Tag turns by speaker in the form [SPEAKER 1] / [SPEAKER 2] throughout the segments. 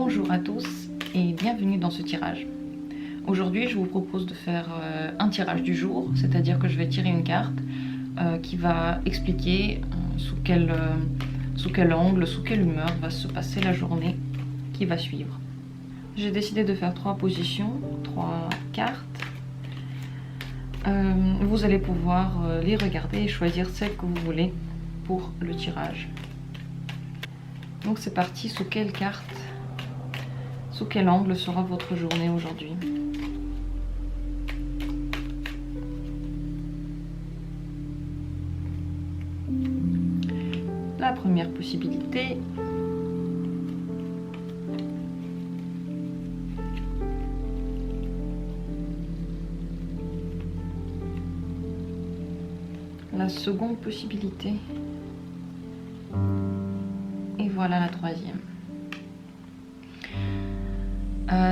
[SPEAKER 1] Bonjour à tous et bienvenue dans ce tirage. Aujourd'hui, je vous propose de faire un tirage du jour, c'est-à-dire que je vais tirer une carte qui va expliquer sous quel angle, sous quelle humeur va se passer la journée qui va suivre. J'ai décidé de faire 3 positions, 3 cartes. Vous allez pouvoir les regarder et choisir celle que vous voulez pour le tirage. Donc c'est parti, sous quelle carte, sous quel angle sera votre journée aujourd'hui? La première possibilité, la seconde possibilité, et voilà la troisième.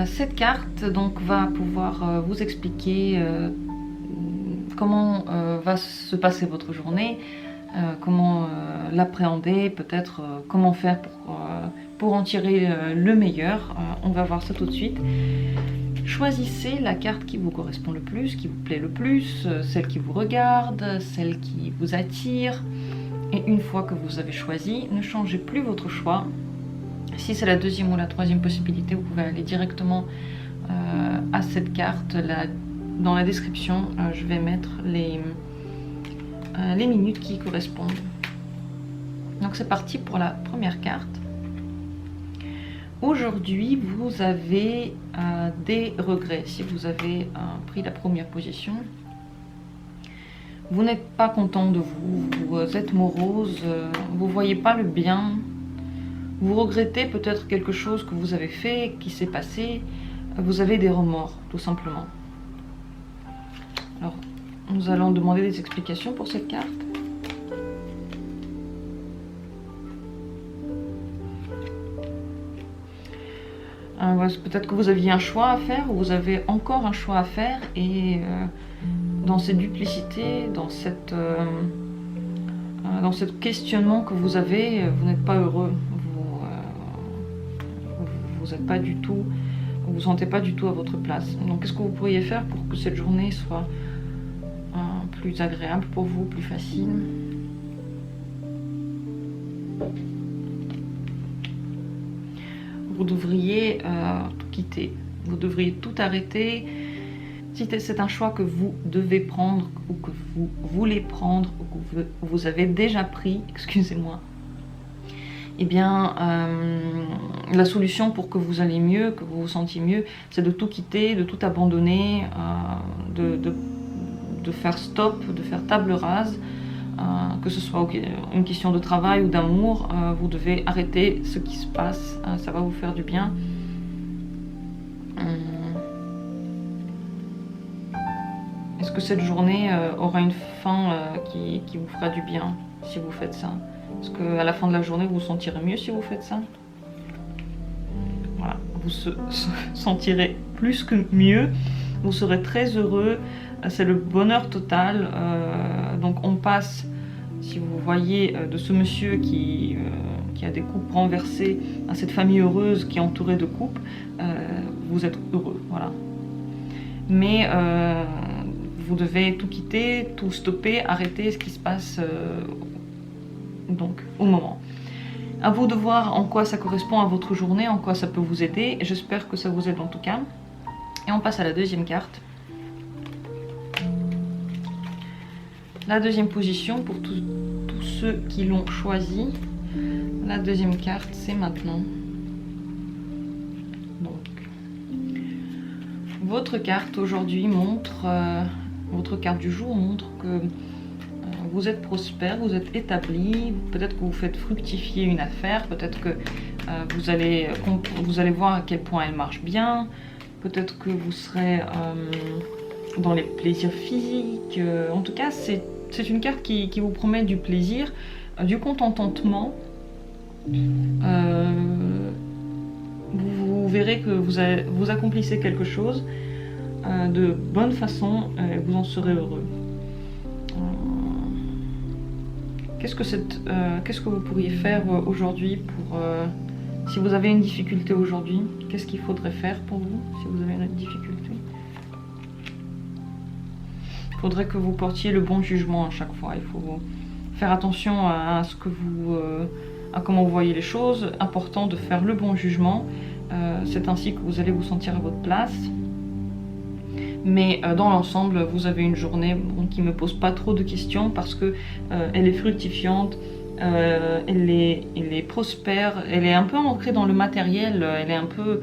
[SPEAKER 1] Cette carte donc va pouvoir vous expliquer comment va se passer votre journée, comment l'appréhender, peut-être comment faire pour en tirer le meilleur. On va voir ça tout de suite. Choisissez la carte qui vous correspond le plus, qui vous plaît le plus, celle qui vous regarde, celle qui vous attire. Et une fois que vous avez choisi, ne changez plus votre choix. Si c'est la deuxième ou la troisième possibilité, vous pouvez aller directement à cette carte. Dans la description, je vais mettre les minutes qui y correspondent. Donc c'est parti pour la première carte. Aujourd'hui, vous avez des regrets. Si vous avez pris la première position, vous n'êtes pas content de vous, vous êtes morose, vous ne voyez pas le bien, vous regrettez peut-être quelque chose que vous avez fait, qui s'est passé, vous avez des remords, tout simplement. Alors, nous allons demander des explications pour cette carte. Peut-être que vous aviez un choix à faire, ou vous avez encore un choix à faire, et dans cette duplicité, dans cette questionnement que vous avez, vous n'êtes pas heureux, vous n'êtes pas du tout, vous vous sentez pas du tout à votre place. Donc qu'est-ce que vous pourriez faire pour que cette journée soit plus agréable pour vous, plus facile? Vous devriez tout quitter, vous devriez tout arrêter. Si c'est un choix que vous devez prendre, ou que vous voulez prendre, ou que vous avez déjà pris, excusez-moi, eh bien, la solution pour que vous alliez mieux, que vous vous sentiez mieux, c'est de tout quitter, de tout abandonner, de faire stop, de faire table rase. Que ce soit une question de travail ou d'amour, vous devez arrêter ce qui se passe, ça va vous faire du bien. Est-ce que cette journée aura une fin qui vous fera du bien si vous faites ça? Est-ce qu'à la fin de la journée vous vous sentirez mieux si vous faites ça? Voilà, vous se sentirez plus que mieux, vous serez très heureux, c'est le bonheur total. Donc on passe, si vous voyez, de ce monsieur qui a des coupes renversées à cette famille heureuse qui est entourée de coupes. Vous êtes heureux, voilà. Mais vous devez tout quitter, tout stopper, arrêter ce qui se passe donc au moment. À vous de voir en quoi ça correspond à votre journée, en quoi ça peut vous aider. J'espère que ça vous aide en tout cas. Et on passe à la deuxième carte. La deuxième position pour tous ceux qui l'ont choisi. La deuxième carte, c'est maintenant. Donc, votre carte aujourd'hui montre, votre carte du jour montre que vous êtes prospère, vous êtes établi, peut-être que vous faites fructifier une affaire, peut-être que vous allez voir à quel point elle marche bien, peut-être que vous serez dans les plaisirs physiques. En tout cas, c'est une carte qui vous promet du plaisir, du contentement. Vous verrez que vous accomplissez quelque chose de bonne façon et vous en serez heureux. Qu'est-ce que vous pourriez faire aujourd'hui pour Si vous avez une difficulté aujourd'hui, qu'est-ce qu'il faudrait faire pour vous si vous avez une difficulté? Il faudrait que vous portiez le bon jugement à chaque fois. Il faut faire attention à ce que vous, à comment vous voyez les choses. Important de faire le bon jugement. C'est ainsi que vous allez vous sentir à votre place. Mais dans l'ensemble, vous avez une journée qui ne me pose pas trop de questions parce que elle est fructifiante, elle est prospère, elle est un peu ancrée dans le matériel, elle est un peu,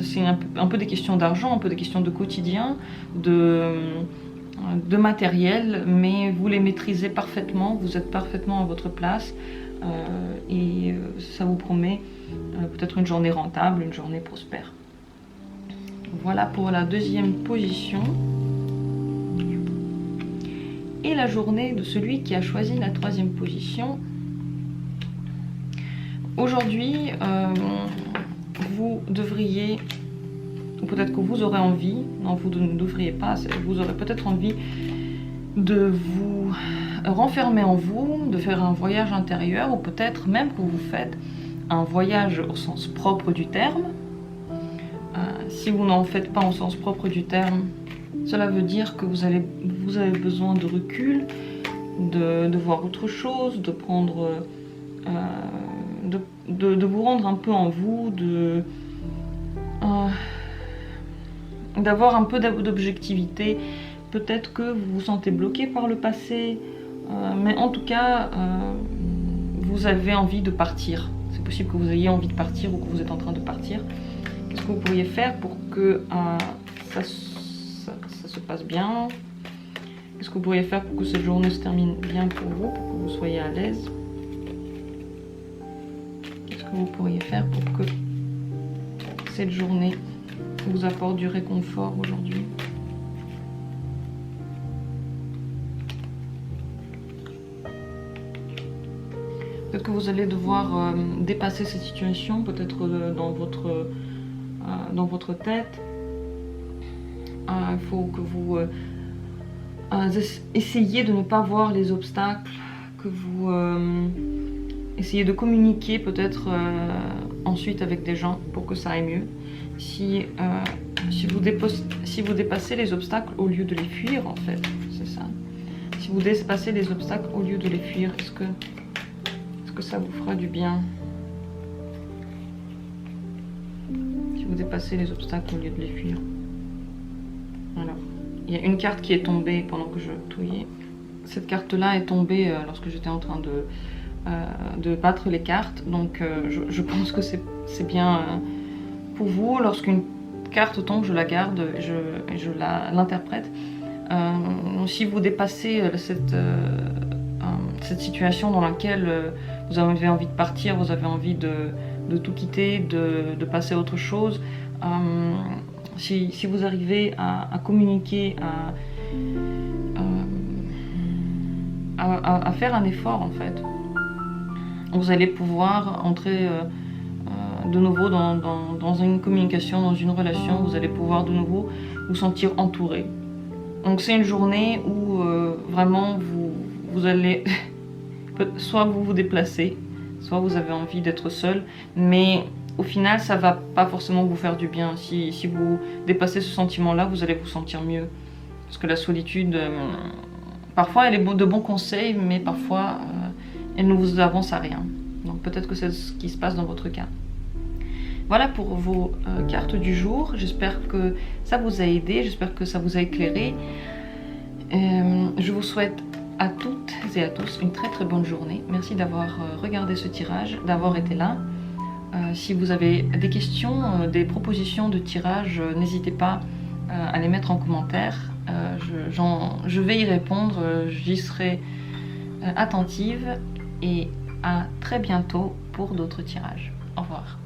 [SPEAKER 1] c'est un peu des questions d'argent, un peu des questions de quotidien, de matériel, mais vous les maîtrisez parfaitement, vous êtes parfaitement à votre place et ça vous promet peut-être une journée rentable, une journée prospère. Voilà pour la deuxième position. Et la journée de celui qui a choisi la troisième position. Aujourd'hui, vous devriez, ou peut-être que vous aurez envie, non vous ne devriez pas, vous aurez peut-être envie de vous renfermer en vous, de faire un voyage intérieur, ou peut-être même que vous faites un voyage au sens propre du terme. Si vous n'en faites pas au sens propre du terme, cela veut dire que vous avez besoin de recul, de voir autre chose, de prendre, de vous rendre un peu en vous, d'avoir un peu d'objectivité. Peut-être que vous vous sentez bloqué par le passé, mais en tout cas, vous avez envie de partir. C'est possible que vous ayez envie de partir ou que vous êtes en train de partir. Qu'est-ce que vous pourriez faire pour que ça se passe bien? Qu'est-ce que vous pourriez faire pour que cette journée se termine bien pour vous, pour que vous soyez à l'aise? Qu'est-ce que vous pourriez faire pour que cette journée vous apporte du réconfort aujourd'hui? Peut-être que vous allez devoir dépasser cette situation, peut-être dans votre tête. Il faut que vous essayez de ne pas voir les obstacles, que vous essayez de communiquer peut-être ensuite avec des gens pour que ça aille mieux. Si vous dépassez les obstacles au lieu de les fuir, en fait, c'est ça. Si vous dépassez les obstacles au lieu de les fuir, est-ce que ça vous fera du bien? Si vous dépassez les obstacles au lieu de les fuir. Alors, il y a une carte qui est tombée pendant que je touillais. Cette carte-là est tombée lorsque j'étais en train de battre les cartes. Donc, je pense que c'est bien pour vous. Lorsqu'une carte tombe, je la garde et je l'interprète. Si vous dépassez cette situation dans laquelle vous avez envie de partir, vous avez envie de tout quitter, de passer à autre chose, si vous arrivez à communiquer, à faire un effort en fait, vous allez pouvoir entrer de nouveau dans une communication, dans une relation, vous allez pouvoir de nouveau vous sentir entouré. Donc c'est une journée où vraiment vous allez soit vous vous déplacez, soit vous avez envie d'être seul, mais au final ça va pas forcément vous faire du bien. Si vous dépassez ce sentiment-là, vous allez vous sentir mieux. Parce que la solitude, parfois elle est de bons conseils, mais parfois elle ne vous avance à rien. Donc peut-être que c'est ce qui se passe dans votre cas. Voilà pour vos cartes du jour. J'espère que ça vous a aidé, j'espère que ça vous a éclairé. Je vous souhaite à toutes et à tous une très très bonne journée. Merci d'avoir regardé ce tirage, d'avoir été là. Si vous avez des questions, des propositions de tirage, n'hésitez pas à les mettre en commentaire. Je vais y répondre, j'y serai attentive et à très bientôt pour d'autres tirages. Au revoir.